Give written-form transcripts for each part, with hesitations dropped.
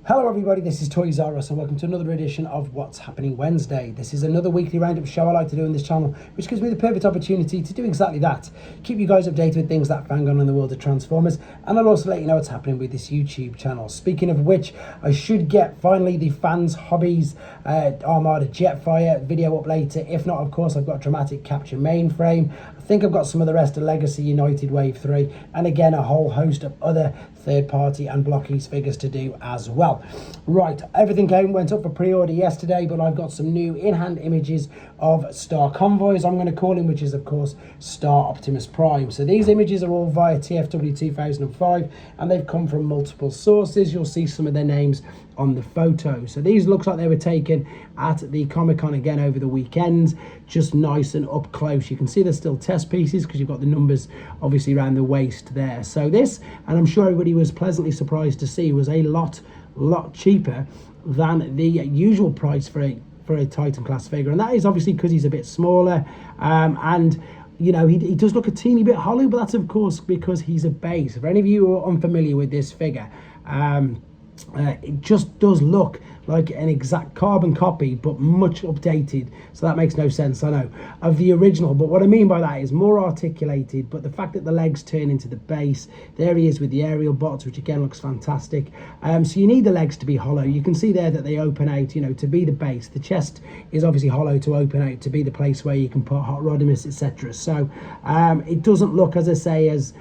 Hello everybody, this is Toys R Us and welcome to another edition of What's Happening Wednesday. This is another weekly roundup show I like to do in this channel, which gives me the perfect opportunity to do exactly that. Keep you guys updated with things that fang on in the world of Transformers, and I'll also let you know what's happening with this YouTube channel. Speaking of which, I should get finally the Fans Hobbies Armada Jetfire video up later. If not, of course, I've got Dramatic Capture Mainframe. I think I've got some of the rest of Legacy United Wave 3, and again a whole host of other third-party and blockies figures to do as well. Right, everything went up for pre-order yesterday, but I've got some new in-hand images of Star Convoys, I'm going to call him, which is of course Star Optimus Prime. So these images are all via TFW 2005 and they've come from multiple sources. You'll see some of their names on the photo. So these looks like they were taken at the Comic-Con again over the weekend, just nice and up close. You can see they're still test pieces because you've got the numbers obviously around the waist there. So this, and I'm sure everybody was pleasantly surprised to see, was a lot cheaper than the usual price for a Titan class figure, and that is obviously because he's a bit smaller, and you know, he does look a teeny bit hollow, but that's of course because he's a base. For any of you who are unfamiliar with this figure, it just does look like an exact carbon copy but much updated, so that makes no sense, I know, of the original. But what I mean by that is more articulated, but the fact that the legs turn into the base, there he is with the aerial bots, which again looks fantastic. So you need the legs to be hollow. You can see there that they open out, you know, to be the base. The chest is obviously hollow to open out to be the place where you can put Hot Rodimus, etc. So it doesn't look, as I say, as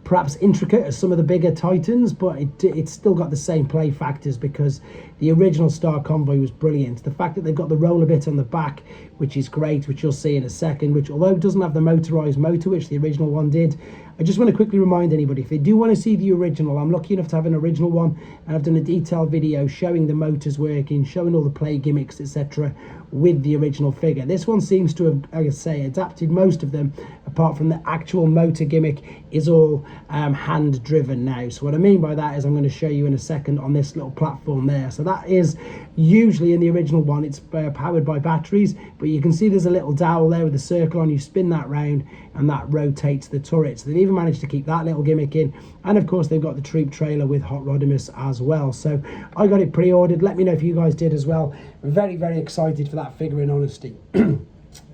perhaps intricate as some of the bigger Titans, but it's still got the same play factors because the original Star Convoy was brilliant. The fact that they've got the roller bit on the back, which is great, which you'll see in a second, which although it doesn't have the motorized motor, which the original one did, I just want to quickly remind anybody, if they do want to see the original, I'm lucky enough to have an original one, and I've done a detailed video showing the motors working, showing all the play gimmicks, etc. with the original figure. This one seems to have, like I say, adapted most of them, apart from the actual motor gimmick is all hand driven now. So what I mean by that is I'm going to show you in a second on this little platform there. So that is usually in the original one, it's powered by batteries, but you can see there's a little dowel there with a circle on. You spin that round and that rotates the turret. So they've even managed to keep that little gimmick in, and of course they've got the troop trailer with Hot Rodimus as well. So I got it pre-ordered. Let me know if you guys did as well. Very excited for that figure, in honesty.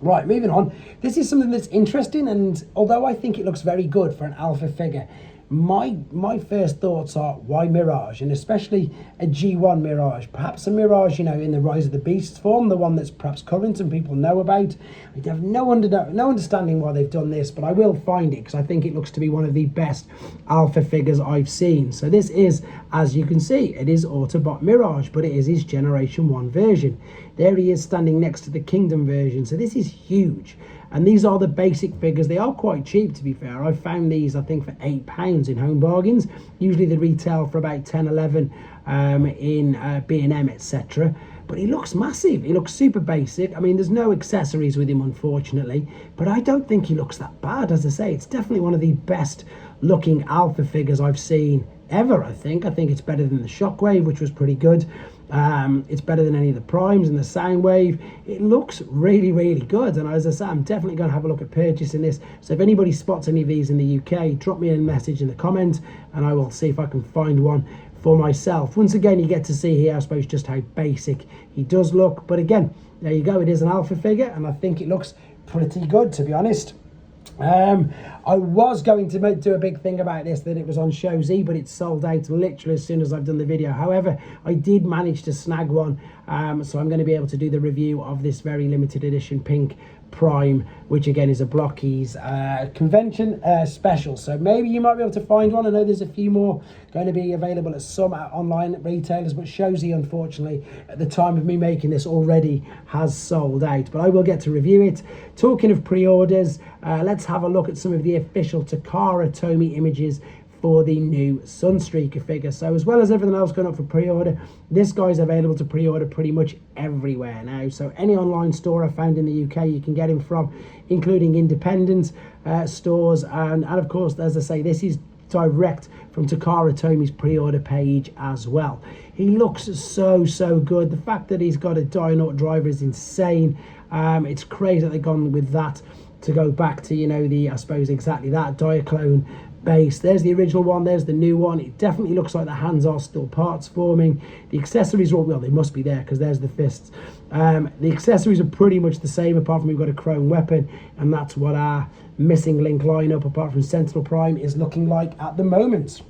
Right, moving on. This is something that's interesting, and although I think it looks very good for an alpha figure, my first thoughts are, why Mirage, and especially a G1 Mirage? Perhaps a Mirage, you know, in the Rise of the Beasts form, the one that's perhaps current and people know about. I have no understanding why they've done this, but I will find it because I think it looks to be one of the best alpha figures I've seen. So this is, as you can see, it is Autobot Mirage, but it is his Generation 1 version. There he is standing next to the Kingdom version, so this is huge. And these are the basic figures. They are quite cheap, to be fair. I found these, I think, for £8 in home bargains. Usually they retail for about 10, 11 in B&M, etc. But he looks massive. He looks super basic. I mean, there's no accessories with him, unfortunately. But I don't think he looks that bad. As I say, it's definitely one of the best looking alpha figures I've seen ever, I think. I think it's better than the Shockwave, which was pretty good. It's better than any of the Primes and the Soundwave. It looks really good, and as I say, I'm definitely going to have a look at purchasing this. So if anybody spots any of these in the UK, drop me a message in the comment and I will see if I can find one for myself. Once again, you get to see here, I suppose, just how basic he does look, but again, there you go. It is an alpha figure and I think it looks pretty good, to be honest. I was going to do a big thing about this, that it was on Show Z, but it's sold out literally as soon as I've done the video. However, I did manage to snag one, so I'm going to be able to do the review of this very limited edition pink Prime, which again is a Blockies convention special. So maybe you might be able to find one. I know there's a few more going to be available at some online retailers, but Show Z, unfortunately, at the time of me making this, already has sold out. But I will get to review it. Talking of pre-orders, let's have a look at some of the official Takara Tomy images for the new Sunstreaker figure. So as well as everything else going up for pre-order, this guy's available to pre-order pretty much everywhere now. So any online store I found in the UK you can get him from, including independent stores, and of course, as I say, this is direct from Takara Tomy's pre-order page as well. He looks so good. The fact that he's got a Dinonaut driver is insane. It's crazy that they've gone with that to go back to, you know, the, I suppose, exactly that Diaclone base. There's the original one, there's the new one. It definitely looks like the hands are still parts forming. The accessories are all, well, they must be there because there's the fists. The accessories are pretty much the same, apart from we've got a chrome weapon, and that's what our missing link lineup, apart from Sentinel Prime, is looking like at the moment.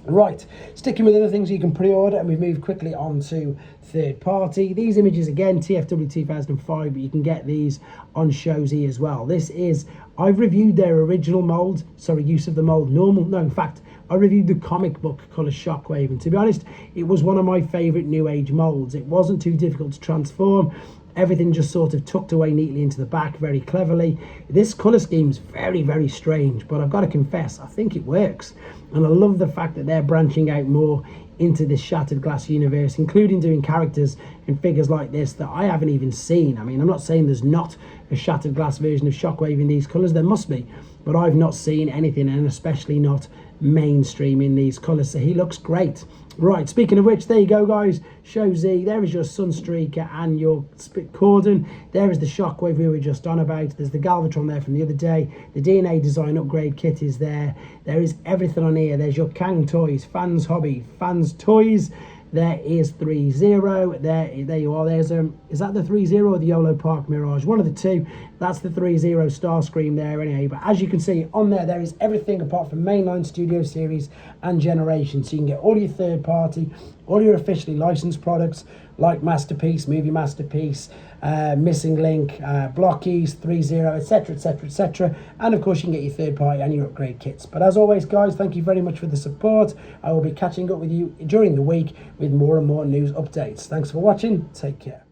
Right, sticking with other things you can pre-order, and we've moved quickly on to third party. These images, again, TFW 2005, but you can get these on Shozy as well. This is, I've reviewed their original mold, sorry, use of the mold normal. No, in fact, I reviewed the comic book colour Shockwave, and to be honest, it was one of my favourite Newage molds. It wasn't too difficult to transform. Everything just sort of tucked away neatly into the back very cleverly. This colour scheme's very, very strange, but I've got to confess, I think it works. And I love the fact that they're branching out more into this Shattered Glass universe, including doing characters and figures like this that I haven't even seen. I mean, I'm not saying there's not a Shattered Glass version of Shockwave in these colours, there must be, but I've not seen anything, and especially not mainstream in these colours, so he looks great. Right, speaking of which, there you go, guys. Shozy, there is your Sunstreaker and your Spit Cordon. There is the Shockwave we were just on about. There's the Galvatron there from the other day. The DNA Design upgrade kit is there. There is everything on here. There's your Kang Toys, Fans Hobby, Fans Toys. There is 3-0. There you are. There's is that the 3-0 or the YOLO Park Mirage? One of the two. That's the 3-0 Starscream there anyway. But as you can see on there, there is everything apart from mainline Studio Series and Generation. So you can get all your third party, all your officially licensed products like Masterpiece, Movie Masterpiece, Missing Link, Blockies, 3-0, etc, etc, etc. And of course you can get your third party and your upgrade kits. But as always, guys, thank you very much for the support. I will be catching up with you during the week with more and more news updates. Thanks for watching. Take care.